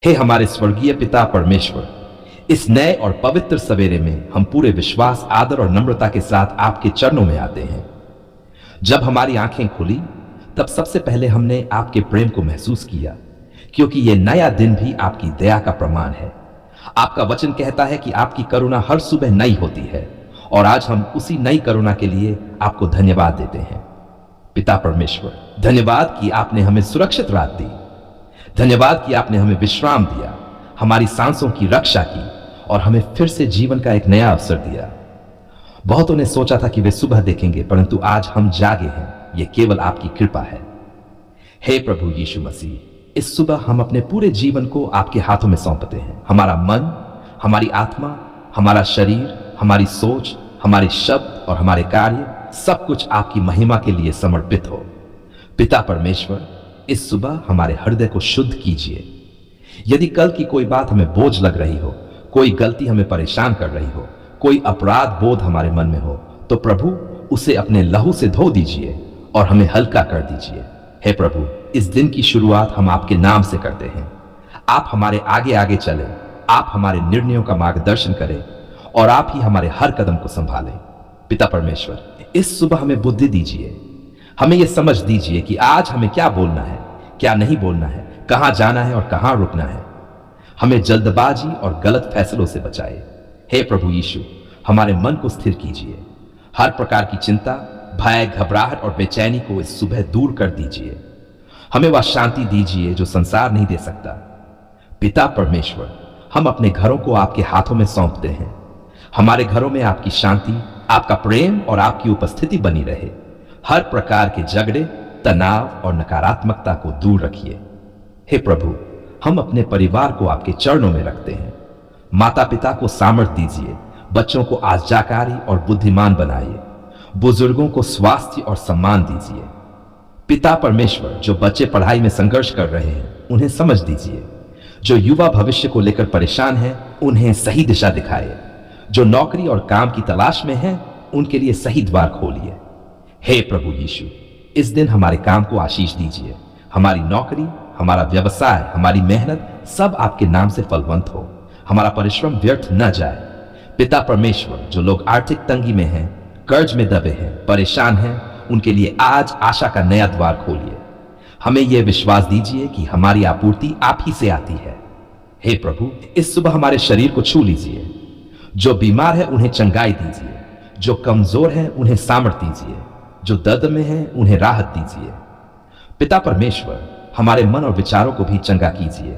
हे हमारे स्वर्गीय पिता परमेश्वर, इस नए और पवित्र सवेरे में हम पूरे विश्वास, आदर और नम्रता के साथ आपके चरणों में आते हैं। जब हमारी आंखें खुली तब सबसे पहले हमने आपके प्रेम को महसूस किया, क्योंकि यह नया दिन भी आपकी दया का प्रमाण है। आपका वचन कहता है कि आपकी करुणा हर सुबह नई होती है, और आज हम उसी नई करुणा के लिए आपको धन्यवाद देते हैं। पिता परमेश्वर, धन्यवाद कि आपने हमें सुरक्षित रात दी। धन्यवाद कि आपने हमें विश्राम दिया, हमारी सांसों की रक्षा की और हमें फिर से जीवन का एक नया अवसर दिया। बहुतों ने सोचा था कि वे सुबह देखेंगे, परंतु आज हम जागे हैं। यह केवल आपकी कृपा है। हे प्रभु यीशु मसीह, इस सुबह हम अपने पूरे जीवन को आपके हाथों में सौंपते हैं। हमारा मन, हमारी आत्मा, हमारा शरीर, हमारी सोच, हमारे शब्द और हमारे कार्य, सब कुछ आपकी महिमा के लिए समर्पित हो। पिता परमेश्वर, इस सुबह हमारे हृदय को शुद्ध कीजिए। यदि कल की कोई बात हमें बोझ लग रही हो, कोई गलती हमें परेशान कर रही हो, कोई अपराध बोध हमारे मन में हो, तो प्रभु उसे अपने लहू से धो दीजिए और हमें हल्का कर दीजिए। हे प्रभु, इस दिन की शुरुआत हम आपके नाम से करते हैं। आप हमारे आगे आगे चलें, आप हमारे निर्णयों का मार्गदर्शन करें और आप ही हमारे हर कदम को संभालें। पिता परमेश्वर, इस सुबह हमें बुद्धि दीजिए। हमें यह समझ दीजिए कि आज हमें क्या बोलना है, क्या नहीं बोलना है, कहां जाना है और कहां रुकना है। हमें जल्दबाजी और गलत फैसलों से बचाए। हे प्रभु यीशु, हमारे मन को स्थिर कीजिए। हर प्रकार की चिंता, भय, घबराहट और बेचैनी को इस सुबह दूर कर दीजिए। हमें वह शांति दीजिए जो संसार नहीं दे सकता। पिता परमेश्वर, हम अपने घरों को आपके हाथों में सौंपते हैं। हमारे घरों में आपकी शांति, आपका प्रेम और आपकी उपस्थिति बनी रहे। हर प्रकार के झगड़े, तनाव और नकारात्मकता को दूर रखिए। हे प्रभु, हम अपने परिवार को आपके चरणों में रखते हैं। माता पिता को सामर्थ्य दीजिए, बच्चों को आज्ञाकारी और बुद्धिमान बनाइए, बुजुर्गों को स्वास्थ्य और सम्मान दीजिए। पिता परमेश्वर, जो बच्चे पढ़ाई में संघर्ष कर रहे हैं उन्हें समझ दीजिए। जो युवा भविष्य को लेकर परेशान हैं उन्हें सही दिशा दिखाइए। जो नौकरी और काम की तलाश में हैं उनके लिए सही द्वार खोलिए। हे प्रभु यीशु, इस दिन हमारे काम को आशीष दीजिए। हमारी नौकरी, हमारा व्यवसाय, हमारी मेहनत सब आपके नाम से फलवंत हो। हमारा परिश्रम व्यर्थ न जाए। पिता परमेश्वर, जो लोग आर्थिक तंगी में हैं, कर्ज में दबे हैं, परेशान हैं, उनके लिए आज आशा का नया द्वार खोलिए। हमें यह विश्वास दीजिए कि हमारी आपूर्ति आप ही से आती है। हे प्रभु, इस सुबह हमारे शरीर को छू लीजिए। जो बीमार है उन्हें चंगाई दीजिए, जो कमजोर है उन्हें सामर्थ्य दीजिए, जो दर्द में है उन्हें राहत दीजिए। पिता परमेश्वर, हमारे मन और विचारों को भी चंगा कीजिए।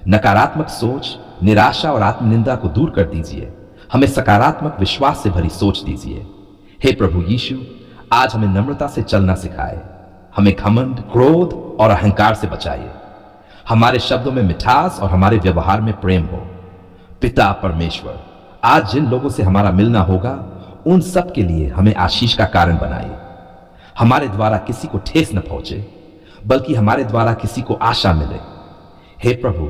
नकारात्मक सोच, निराशा और आत्मनिंदा को दूर कर दीजिए। हमें सकारात्मक विश्वास से भरी सोच दीजिए। हे प्रभु यीशु, आज हमें नम्रता से चलना सिखाए। हमें घमंड, क्रोध और अहंकार से बचाइए। हमारे शब्दों में मिठास और हमारे व्यवहार में प्रेम हो। पिता परमेश्वर, आज जिन लोगों से हमारा मिलना होगा उन सब के लिए हमें आशीष का कारण बनाइए। हमारे द्वारा किसी को ठेस न पहुंचे, बल्कि हमारे द्वारा किसी को आशा मिले। हे प्रभु,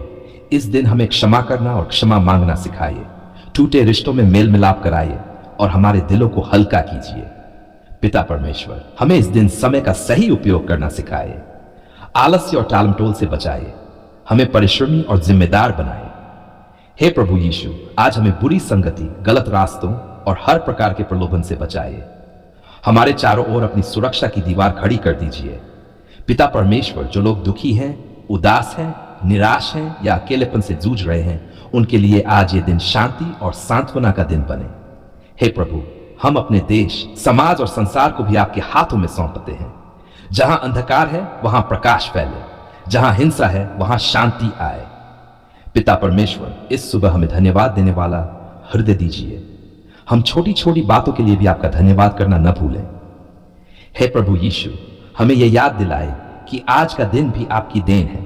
इस दिन हमें क्षमा करना और क्षमा मांगना सिखाइए। टूटे रिश्तों में मेल मिलाप कराइए और हमारे दिलों को हल्का कीजिए। पिता परमेश्वर, हमें इस दिन समय का सही उपयोग करना सिखाइए। आलस्य और टालमटोल से बचाइए। हमें परिश्रमी और जिम्मेदार बनाइए। हे प्रभु यीशु, आज हमें बुरी संगति, गलत रास्तों और हर प्रकार के प्रलोभन से बचाइए। हमारे चारों ओर अपनी सुरक्षा की दीवार खड़ी कर दीजिए। पिता परमेश्वर, जो लोग दुखी हैं, उदास हैं, निराश हैं या अकेलेपन से जूझ रहे हैं, उनके लिए आज ये दिन शांति और सांत्वना का दिन बने। हे प्रभु, हम अपने देश, समाज और संसार को भी आपके हाथों में सौंपते हैं। जहां अंधकार है वहां प्रकाश फैले, जहां हिंसा है वहां शांति आए। पिता परमेश्वर, इस सुबह हमें धन्यवाद देने वाला हृदय दीजिए। हम छोटी छोटी बातों के लिए भी आपका धन्यवाद करना न भूलें। हे प्रभु यीशु, हमें यह याद दिलाए कि आज का दिन भी आपकी देन है।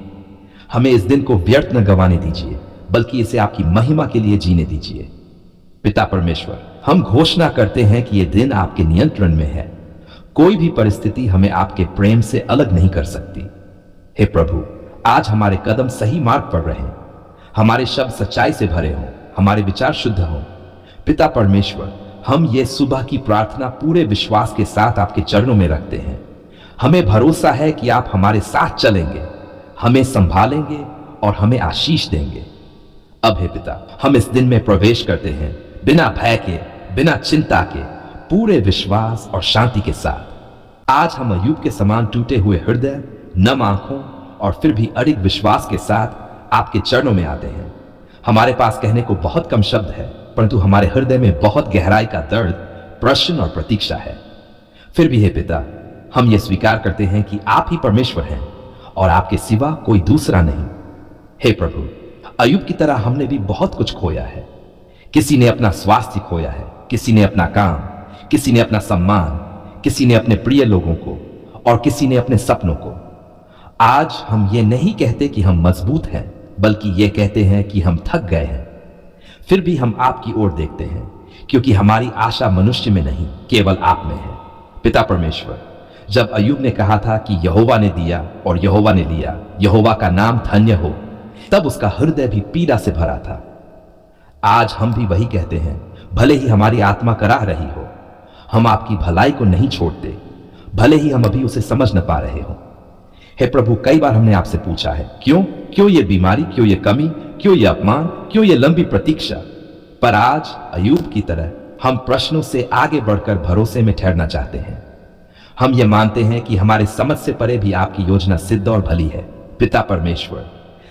हमें इस दिन को व्यर्थ न गंवाने दीजिए, बल्कि इसे आपकी महिमा के लिए जीने दीजिए। पिता परमेश्वर, हम घोषणा करते हैं कि यह दिन आपके नियंत्रण में है। कोई भी परिस्थिति हमें आपके प्रेम से अलग नहीं कर सकती। हे प्रभु, आज हमारे कदम सही मार्ग पर रहें। हमारे शब्द सच्चाई से भरे हों, हमारे विचार शुद्ध हों। पिता परमेश्वर, हम ये सुबह की प्रार्थना पूरे विश्वास के साथ आपके चरणों में रखते हैं। हमें भरोसा है कि आप हमारे साथ चलेंगे, हमें संभालेंगे और हमें आशीष देंगे। अब हे पिता, हम इस दिन में प्रवेश करते हैं बिना भय के, बिना चिंता के, पूरे विश्वास और शांति के साथ। आज हम अय्यूब के समान टूटे हुए हृदय, नम आंखों और फिर भी अडिग विश्वास के साथ आपके चरणों में आते हैं। हमारे पास कहने को बहुत कम शब्द है, परंतु हमारे हृदय में बहुत गहराई का दर्द, प्रश्न और प्रतीक्षा है। फिर भी हे पिता, हम ये स्वीकार करते हैं कि आप ही परमेश्वर हैं और आपके सिवा कोई दूसरा नहीं। हे प्रभु, अय्यूब की तरह हमने भी बहुत कुछ खोया है। किसी ने अपना स्वास्थ्य खोया है, किसी ने अपना काम, किसी ने अपना सम्मान, किसी ने अपने प्रिय लोगों को और किसी ने अपने सपनों को। आज हम ये नहीं कहते कि हम मजबूत हैं, बल्कि ये कहते हैं कि हम थक गए हैं। फिर भी हम आपकी ओर देखते हैं, क्योंकि हमारी आशा मनुष्य में नहीं, केवल आप में है। पिता परमेश्वर, जब अय्यूब ने कहा था कि यहोवा ने दिया और यहोवा ने लिया, यहोवा का नाम धन्य हो, तब उसका हृदय भी पीड़ा से भरा था। आज हम भी वही कहते हैं, भले ही हमारी आत्मा कराह रही हो, हम आपकी भलाई को नहीं छोड़ते, भले ही हम अभी उसे समझ न पा रहे हो। हे प्रभु, कई बार हमने आपसे पूछा है, क्यों ये बीमारी, क्यों ये कमी, क्यों ये अपमान, क्यों ये लंबी प्रतीक्षा। पर आज अय्यूब की तरह हम प्रश्नों से आगे बढ़कर भरोसे में ठहरना चाहते हैं। हम ये मानते हैं कि हमारे समझ से परे भी आपकी योजना सिद्ध और भली है। पिता परमेश्वर,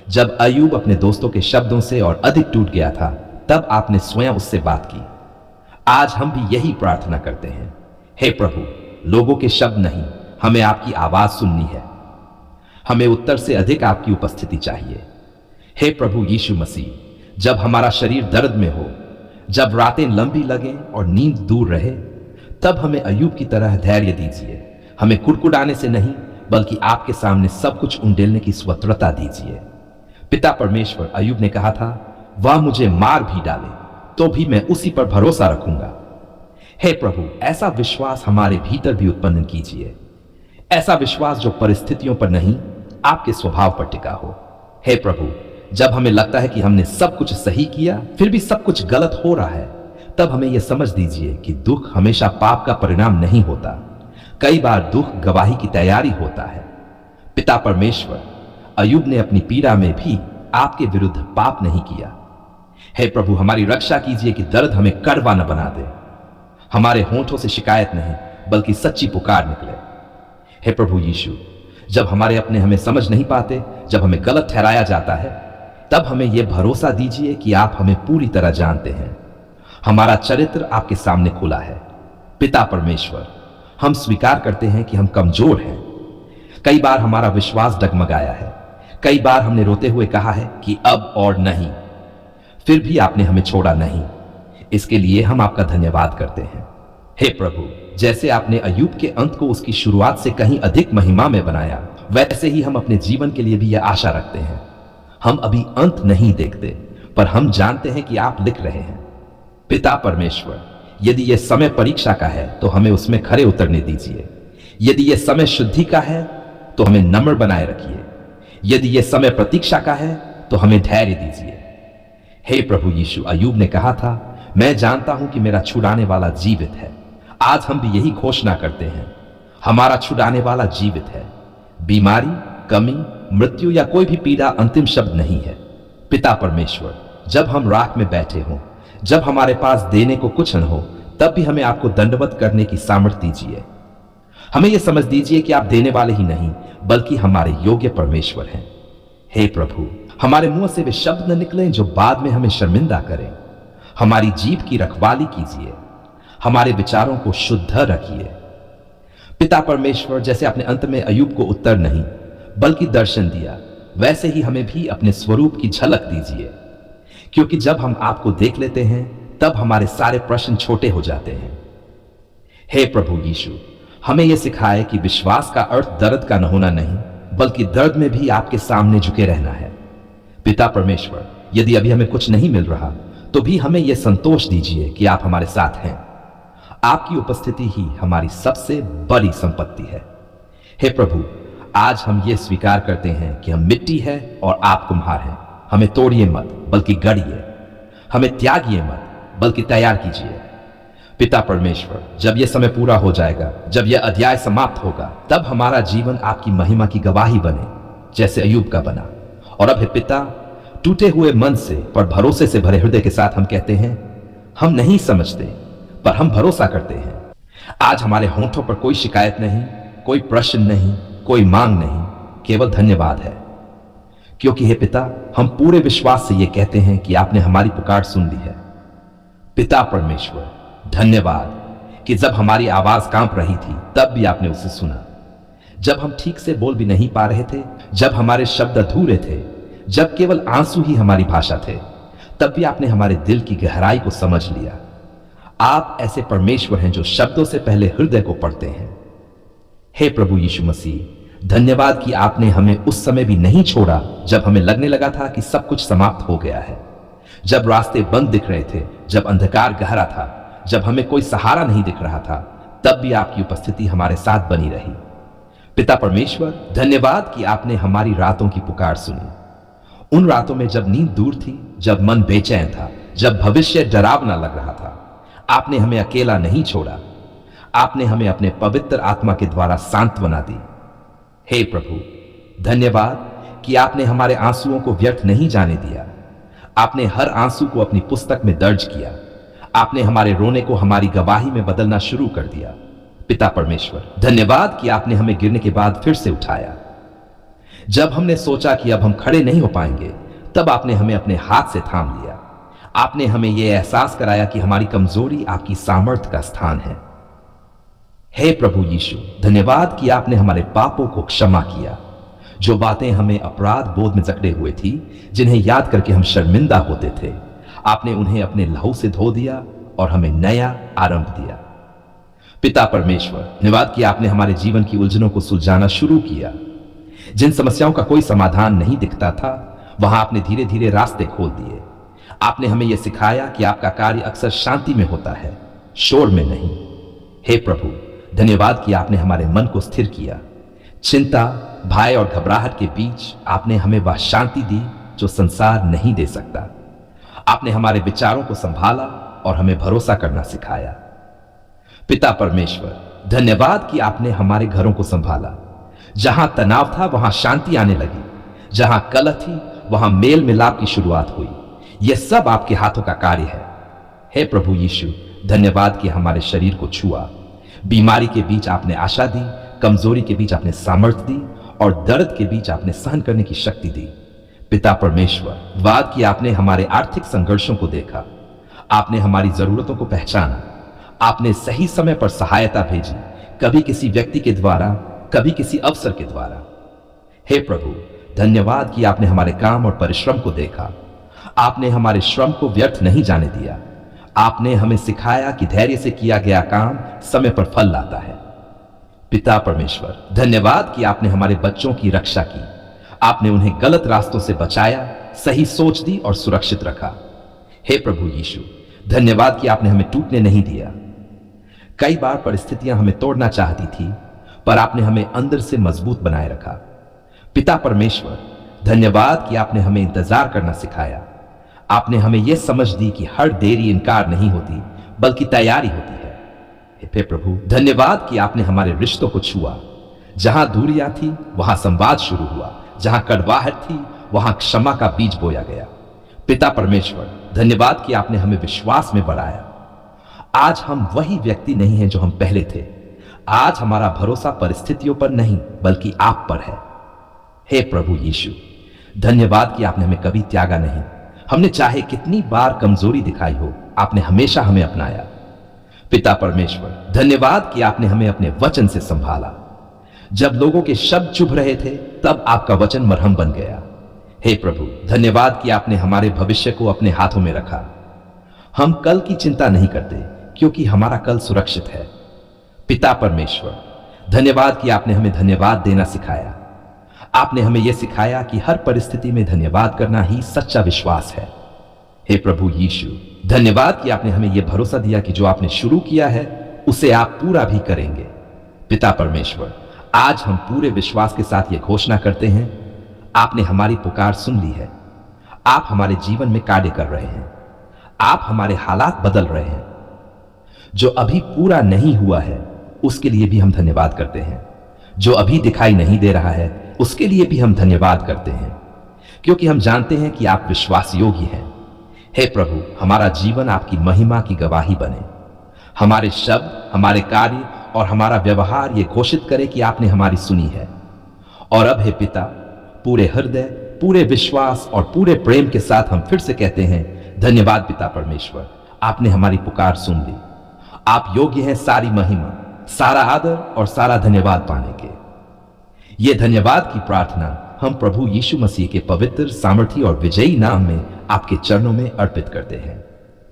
जब अय्यूब अपने दोस्तों के शब्दों से और अधिक टूट गया था, तब आपने स्वयं उससे बात की। आज हम भी यही प्रार्थना करते हैं। हे प्रभु, लोगों के शब्द नहीं, हमें आपकी आवाज सुननी है। हमें उत्तर से अधिक आपकी उपस्थिति चाहिए। हे प्रभु यीशु मसीह, जब हमारा शरीर दर्द में हो, जब रातें लंबी लगें और नींद दूर रहे, तब हमें अय्यूब की तरह धैर्य दीजिए। हमें कुड़कुड़ाने से नहीं, बल्कि आपके सामने सब कुछ उंडेलने की स्वतंत्रता दीजिए। पिता परमेश्वर, अय्यूब ने कहा था, वह मुझे मार भी डाले तो भी मैं उसी पर भरोसा रखूंगा। हे प्रभु, ऐसा विश्वास हमारे भीतर भी उत्पन्न कीजिए, ऐसा विश्वास जो परिस्थितियों पर नहीं, आपके स्वभाव पर टिका हो। हे प्रभु, जब हमें लगता है कि हमने सब कुछ सही किया, फिर भी सब कुछ गलत हो रहा है, तब हमें यह समझ दीजिए कि दुख हमेशा पाप का परिणाम नहीं होता। कई बार दुख गवाही की तैयारी होता है। पिता परमेश्वर, अय्यूब ने अपनी पीड़ा में भी आपके विरुद्ध पाप नहीं किया। हे प्रभु, हमारी रक्षा कीजिए कि दर्द हमें कड़वा न बना दे। हमारे होंठों से शिकायत नहीं, बल्कि सच्ची पुकार निकले। हे प्रभु यीशु, जब हमारे अपने हमें समझ नहीं पाते, जब हमें गलत ठहराया जाता है, तब हमें यह भरोसा दीजिए कि आप हमें पूरी तरह जानते हैं। हमारा चरित्र आपके सामने खुला है। पिता परमेश्वर, हम स्वीकार करते हैं कि हम कमजोर हैं। कई बार हमारा विश्वास डगमगाया है, कई बार हमने रोते हुए कहा है कि अब और नहीं, फिर भी आपने हमें छोड़ा नहीं। इसके लिए हम आपका धन्यवाद करते हैं। हे प्रभु, जैसे आपने अय्यूब के अंत को उसकी शुरुआत से कहीं अधिक महिमा में बनाया, वैसे ही हम अपने जीवन के लिए भी यह आशा रखते हैं। हम अभी अंत नहीं देखते, पर हम जानते हैं कि आप लिख रहे हैं। पिता परमेश्वर, यदि यह समय परीक्षा का है तो हमें उसमें खरे उतरने दीजिए। यदि यह समय शुद्धि का है तो हमें नम्र बनाए रखिए। यदि यह समय प्रतीक्षा का है तो हमें धैर्य दीजिए। हे प्रभु यीशु, अय्यूब ने कहा था, मैं जानता हूं कि मेरा छुड़ाने वाला जीवित है। आज हम भी यही घोषणा करते हैं, हमारा छुड़ाने वाला जीवित है। बीमारी, कमी, मृत्यु या कोई भी पीड़ा अंतिम शब्द नहीं है। पिता परमेश्वर, जब हम राख में बैठे हों, जब हमारे पास देने को कुछ न हो, तब भी हमें आपको दंडवत करने की सामर्थ्य दीजिए। हमें यह समझ दीजिए कि आप देने वाले ही नहीं, बल्कि हमारे योग्य परमेश्वर हैं। हे प्रभु, हमारे मुंह से वे शब्द न निकलें जो बाद में हमें शर्मिंदा करें। हमारी जीभ की रखवाली कीजिए, हमारे विचारों को शुद्ध रखिए। पिता परमेश्वर, जैसे आपने अंत में अय्यूब को उत्तर नहीं बल्कि दर्शन दिया, वैसे ही हमें भी अपने स्वरूप की झलक दीजिए, क्योंकि जब हम आपको देख लेते हैं, तब हमारे सारे प्रश्न छोटे हो जाते हैं। हे प्रभु यीशु, हमें यह सिखाए कि विश्वास का अर्थ दर्द का न होना नहीं, बल्कि दर्द में भी आपके सामने झुके रहना है। पिता परमेश्वर, यदि अभी हमें कुछ नहीं मिल रहा, तो भी हमें यह संतोष दीजिए कि आप हमारे साथ हैं। आपकी उपस्थिति ही हमारी सबसे बड़ी संपत्ति है। हे प्रभु, आज हम ये स्वीकार करते हैं कि हम मिट्टी है और आप कुम्हार हैं। हमें तोड़िए मत, बल्कि गढ़िए। हमें त्यागिए मत, बल्कि तैयार कीजिए। पिता परमेश्वर, जब यह समय पूरा हो जाएगा, जब यह अध्याय समाप्त होगा, तब हमारा जीवन आपकी महिमा की गवाही बने, जैसे अय्यूब का बना, और अब हे पिता, टूटे हुए मन से पर भरोसे से भरे हृदय के साथ हम कहते हैं, हम नहीं समझते पर हम भरोसा करते हैं। आज हमारे होंठों पर कोई शिकायत नहीं, कोई प्रश्न नहीं, कोई मांग नहीं, केवल धन्यवाद है। क्योंकि हे पिता, हम पूरे विश्वास से ये कहते हैं कि आपने हमारी पुकार सुन ली है। पिता परमेश्वर, धन्यवाद कि जब हमारी आवाज कांप रही थी तब भी आपने उसे सुना। जब हम ठीक से बोल भी नहीं पा रहे थे, जब हमारे शब्द अधूरे थे, जब केवल आंसू ही हमारी भाषा थे, तब भी आपने हमारे दिल की गहराई को समझ लिया। आप ऐसे परमेश्वर हैं जो शब्दों से पहले हृदय को पढ़ते हैं। हे प्रभु यीशु मसीह, धन्यवाद कि आपने हमें उस समय भी नहीं छोड़ा जब हमें लगने लगा था कि सब कुछ समाप्त हो गया है, जब रास्ते बंद दिख रहे थे, जब अंधकार गहरा था, जब हमें कोई सहारा नहीं दिख रहा था, तब भी आपकी उपस्थिति हमारे साथ बनी रही। पिता परमेश्वर, धन्यवाद कि आपने हमारी रातों की पुकार सुनी। उन रातों में जब नींद दूर थी, जब मन बेचैन था, जब भविष्य डरावना लग रहा था, आपने हमें अकेला नहीं छोड़ा। आपने हमें अपने पवित्र आत्मा के द्वारा सांत्वना दी। हे प्रभु, धन्यवाद कि आपने हमारे आंसुओं को व्यर्थ नहीं जाने दिया। आपने हर आंसू को अपनी पुस्तक में दर्ज किया। आपने हमारे रोने को हमारी गवाही में बदलना शुरू कर दिया। पिता परमेश्वर, धन्यवाद कि आपने हमें गिरने के बाद फिर से उठाया। जब हमने सोचा कि अब हम खड़े नहीं हो पाएंगे, तब आपने हमें अपने हाथ से थाम लिया। आपने हमें यह एहसास कराया कि हमारी कमजोरी आपकी सामर्थ्य का स्थान है। हे प्रभु यीशु, धन्यवाद कि आपने हमारे पापों को क्षमा किया। जो बातें हमें अपराध बोध में जकड़े हुए थी, जिन्हें याद करके हम शर्मिंदा होते थे, आपने उन्हें अपने लहू से धो दिया और हमें नया आरंभ दिया। पिता परमेश्वर, धन्यवाद कि आपने हमारे जीवन की उलझनों को सुलझाना शुरू किया। जिन समस्याओं का कोई समाधान नहीं दिखता था, वहां आपने धीरे धीरे रास्ते खोल दिए। आपने हमें यह सिखाया कि आपका कार्य अक्सर शांति में होता है, शोर में नहीं। हे प्रभु, धन्यवाद कि आपने हमारे मन को स्थिर किया। चिंता, भय और घबराहट के बीच आपने हमें वह शांति दी जो संसार नहीं दे सकता। आपने हमारे विचारों को संभाला और हमें भरोसा करना सिखाया। पिता परमेश्वर, धन्यवाद कि आपने हमारे घरों को संभाला। जहां तनाव था वहां शांति आने लगी, जहां कलह थी वहां मेल मिलाप की शुरुआत हुई। यह सब आपके हाथों का कार्य है। हे प्रभु यीशु, धन्यवाद कि हमारे शरीर को छुआ। बीमारी के बीच आपने आशा दी, कमजोरी के बीच आपने सामर्थ्य दी और दर्द के बीच आपने सहन करने की शक्ति दी। पिता परमेश्वर, धन्यवाद कि आपने हमारे आर्थिक संघर्षों को देखा। आपने हमारी जरूरतों को पहचाना। आपने सही समय पर सहायता भेजी, कभी किसी व्यक्ति के द्वारा, कभी किसी अवसर के द्वारा। हे प्रभु, धन्यवाद कि आपने हमारे काम और परिश्रम को देखा। आपने हमारे श्रम को व्यर्थ नहीं जाने दिया। आपने हमें सिखाया कि धैर्य से किया गया काम समय पर फल लाता है। पिता परमेश्वर, धन्यवाद कि आपने हमारे बच्चों की रक्षा की। आपने उन्हें गलत रास्तों से बचाया, सही सोच दी और सुरक्षित रखा। हे प्रभु यीशु, धन्यवाद कि आपने हमें टूटने नहीं दिया। कई बार परिस्थितियां हमें तोड़ना चाहती थी, पर आपने हमें अंदर से मजबूत बनाए रखा। पिता परमेश्वर, धन्यवाद कि आपने हमें इंतजार करना सिखाया। आपने हमें यह समझ दी कि हर देरी इनकार नहीं होती, बल्कि तैयारी होती है। हे प्रभु, धन्यवाद कि आपने हमारे रिश्तों को छुआ। जहां दूरियां थी वहां संवाद शुरू हुआ, जहां कड़वाहट थी वहां क्षमा का बीज बोया गया। पिता परमेश्वर, धन्यवाद कि आपने हमें विश्वास में बढ़ाया। आज हम वही व्यक्ति नहीं हैं जो हम पहले थे। आज हमारा भरोसा परिस्थितियों पर नहीं बल्कि आप पर है। हे प्रभु यीशु, धन्यवाद कि आपने हमें कभी त्यागा नहीं। हमने चाहे कितनी बार कमजोरी दिखाई हो, आपने हमेशा हमें अपनाया। पिता परमेश्वर, धन्यवाद कि आपने हमें अपने वचन से संभाला। जब लोगों के शब्द चुभ रहे थे, तब आपका वचन मरहम बन गया। हे प्रभु, धन्यवाद कि आपने हमारे भविष्य को अपने हाथों में रखा। हम कल की चिंता नहीं करते क्योंकि हमारा कल सुरक्षित है। पिता परमेश्वर, धन्यवाद कि आपने हमें धन्यवाद देना सिखाया। आपने हमें यह सिखाया कि हर परिस्थिति में धन्यवाद करना ही सच्चा विश्वास है। हे प्रभु यीशु, धन्यवाद कि आपने हमें यह भरोसा दिया कि जो आपने शुरू किया है उसे आप पूरा भी करेंगे। पिता परमेश्वर, आज हम पूरे विश्वास के साथ यह घोषणा करते हैं, आपने हमारी पुकार सुन ली है। आप हमारे जीवन में कार्य कर रहे हैं। आप हमारे हालात बदल रहे हैं। जो अभी पूरा नहीं हुआ है उसके लिए भी हम धन्यवाद करते हैं। जो अभी दिखाई नहीं दे रहा है उसके लिए भी हम धन्यवाद करते हैं। क्योंकि हम जानते हैं कि आप विश्वास योग्य हैं। हे प्रभु, हमारा जीवन आपकी महिमा की गवाही बने। हमारे शब्द, हमारे कार्य और हमारा व्यवहार ये घोषित करे कि आपने हमारी सुनी है। और अब हे पिता, पूरे हृदय, पूरे विश्वास और पूरे प्रेम के साथ हम फिर से कहते हैं, धन्यवाद पिता परमेश्वर, आपने हमारी पुकार सुन ली। आप योग्य हैं सारी महिमा, सारा आदर और सारा धन्यवाद पाने के। ये धन्यवाद की प्रार्थना हम प्रभु यीशु मसीह के पवित्र, सामर्थी और विजयी नाम में आपके चरणों में अर्पित करते हैं।